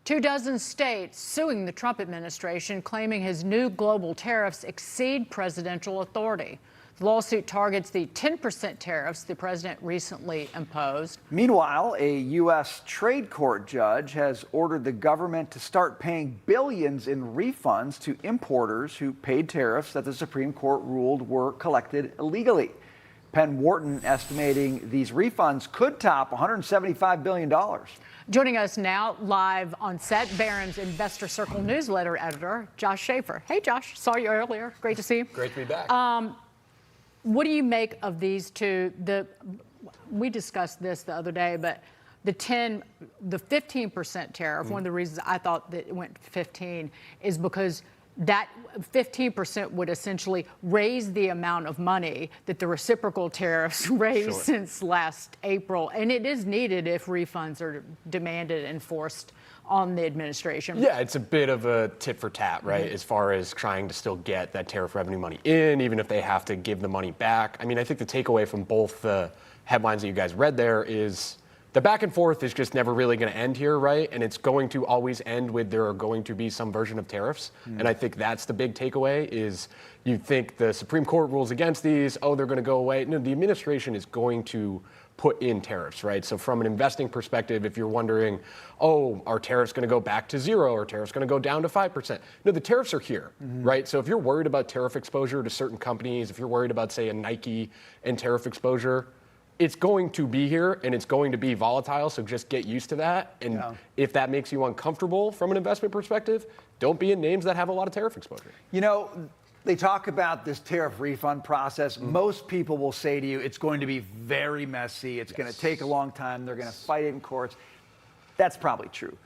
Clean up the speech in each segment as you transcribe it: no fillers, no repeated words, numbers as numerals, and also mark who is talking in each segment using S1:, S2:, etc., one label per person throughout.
S1: 24 states suing the Trump administration, claiming his new global tariffs exceed presidential authority. The lawsuit targets the 10% tariffs the president recently imposed.
S2: Meanwhile, a U.S. trade court judge has ordered the government to start paying billions in refunds to importers who paid tariffs that the Supreme Court ruled were collected illegally. Penn Wharton estimating these refunds could top $175 billion.
S1: Joining us now live on set, Barron's Investor Circle newsletter editor, Josh Schafer. Hey, Josh, saw you earlier. Great to see you.
S3: Great to be back.
S1: What do you make of these two? We discussed this the other day, but the 15% tariff, one of the reasons I thought that it went to 15 is because that 15% would essentially raise the amount of money that the reciprocal tariffs raised since last April. And it is needed if refunds are demanded and forced on the administration.
S3: Yeah, it's a bit of a tit for tat, right? As far as trying to still get that tariff revenue money in, even if they have to give the money back. I mean, I think the takeaway from both the headlines that you guys read there is the back and forth is just never really going to end here, right? And it's going to always end with there are going to be some version of tariffs. And I think that's the big takeaway is you think the Supreme Court rules against these, oh, they're going to go away. No, the administration is going to put in tariffs, right? So from an investing perspective, if you're wondering, oh, are tariffs going to go back to zero? Or are tariffs going to go down to 5%? No, the tariffs are here, right? So if you're worried about tariff exposure to certain companies, if you're worried about, say, a Nike and tariff exposure, it's going to be here and it's going to be volatile. So just get used to that. And if that makes you uncomfortable from an investment perspective, don't be in names that have a lot of tariff exposure.
S2: You know, they talk about this tariff refund process. Most people will say to you, it's going to be very messy. It's going to take a long time. They're going to fight it in courts. That's probably true.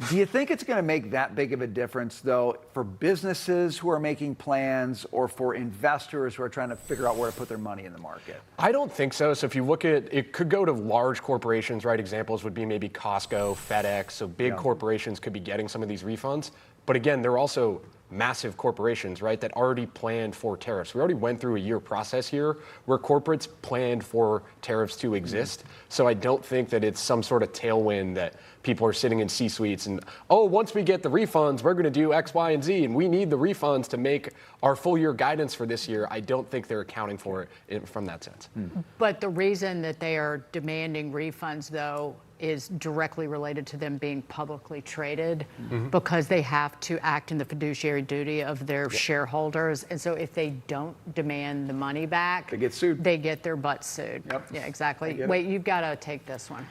S2: Do you think it's going to make that big of a difference, though, for businesses who are making plans or for investors who are trying to figure out where to put their money in the market?
S3: I don't think so. So if you look at it, could go to large corporations, right? Examples would be maybe Costco, FedEx. So big corporations could be getting some of these refunds. But again, they're also massive corporations, right, that already planned for tariffs. We already went through a year process here where corporates planned for tariffs to exist. So I don't think that it's some sort of tailwind that people are sitting in C-suites and, oh, once we get the refunds, we're going to do X, Y, and Z, and we need the refunds to make our full year guidance for this year. I don't think they're accounting for it from that sense.
S1: But the reason that they are demanding refunds, though, is directly related to them being publicly traded because they have to act in the fiduciary duty of their shareholders. And so if they don't demand the money back,
S2: they get sued.
S1: They get their butts sued. Yeah, exactly. Wait, you've got to take this one.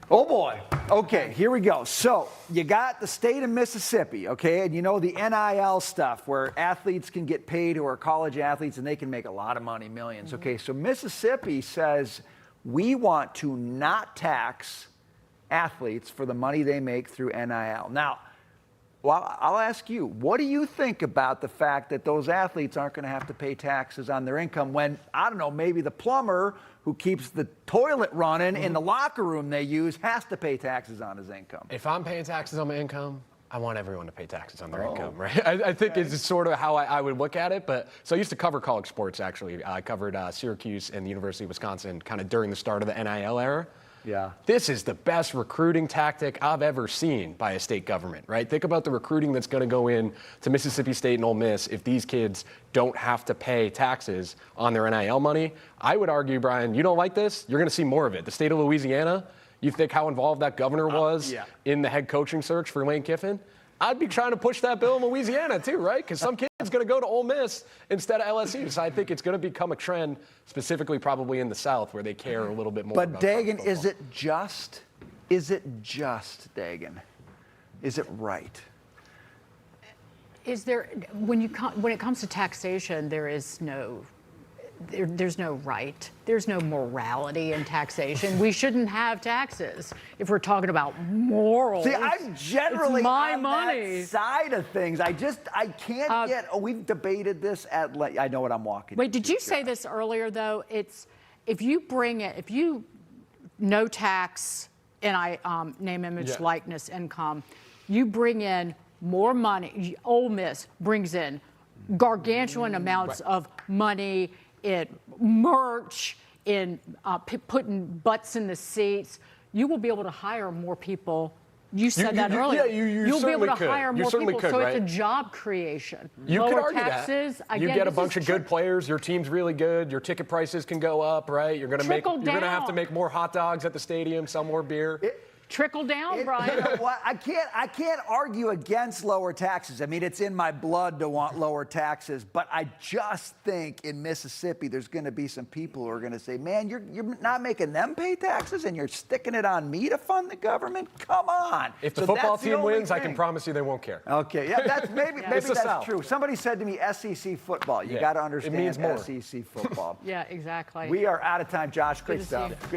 S2: Oh, boy. Okay, here we go. So you got the state of Mississippi, okay, and you know the NIL stuff where athletes can get paid who are college athletes and they can make a lot of money, millions. Okay, so Mississippi says we want to not tax athletes for the money they make through NIL. Now, well, I'll ask you, what do you think about the fact that those athletes aren't going to have to pay taxes on their income when, I don't know, maybe the plumber who keeps the toilet running in the locker room they use has to pay taxes on his income?
S3: If I'm paying taxes on my income, I want everyone to pay taxes on their income, right? I think it's sort of how I would look at it. But so I used to cover college sports, actually. I covered Syracuse and the University of Wisconsin kind of during the start of the NIL era.
S2: Yeah.
S3: This is the best recruiting tactic I've ever seen by a state government, right? Think about the recruiting that's going to go in to Mississippi State and Ole Miss if these kids don't have to pay taxes on their NIL money. I would argue, Brian, you don't like this, you're going to see more of it. The state of Louisiana, you think how involved that governor was in the head coaching search for Lane Kiffin? I'd be trying to push that bill in Louisiana too, right? Because some kid's going to go to Ole Miss instead of LSU. So I think it's going to become a trend, specifically probably in the South, where they care a little bit more.
S2: But Dagan, is it just, Dagan? Is it right?
S1: Is there, when it comes to taxation, there's no right. There's no morality in taxation. We shouldn't have taxes if we're talking about morals.
S2: See, I'm generally on
S1: money.
S2: that side of things. I can't get. Oh, we've debated this at. I know what I'm walking.
S1: Wait, did you say this earlier though? It's if you no tax and name, image, likeness, income, you bring in more money. Ole Miss brings in gargantuan amounts of money. In merch, in putting butts in the seats, you will be able to hire more people You said that earlier.
S3: Yeah, you'll
S1: be able
S3: certainly
S1: to
S3: could.
S1: hire
S3: You
S1: more
S3: certainly
S1: people,
S3: could,
S1: so
S3: right?
S1: it's a job creation.
S3: You
S1: Lower
S3: could argue
S1: taxes.
S3: that.
S1: Again,
S3: You get a
S1: this
S3: bunch
S1: is
S3: of good players. Your team's really good. Your ticket prices can go up, right? You're going to have to
S1: down.
S3: make more hot dogs at the stadium, sell more beer.
S1: Trickle down, Brian.
S2: You know what? I can't argue against lower taxes. I mean, it's in my blood to want lower taxes, but I just think in Mississippi there's going to be some people who are going to say, "Man, you're not making them pay taxes, and you're sticking it on me to fund the government. Come on!"
S3: If the
S2: So
S3: football
S2: that's the
S3: team
S2: only
S3: wins, I can
S2: thing.
S3: promise you they won't care.
S2: Okay, yeah, that's maybe
S3: It's the
S2: that's
S3: South.
S2: true. Somebody said to me, "SEC football. You
S3: Yeah,
S2: got to
S3: it
S2: understand
S3: means more.
S2: SEC football."
S1: Yeah, exactly.
S2: We are out of time, Josh. Great
S1: to see
S2: stuff.
S1: you.
S2: Good to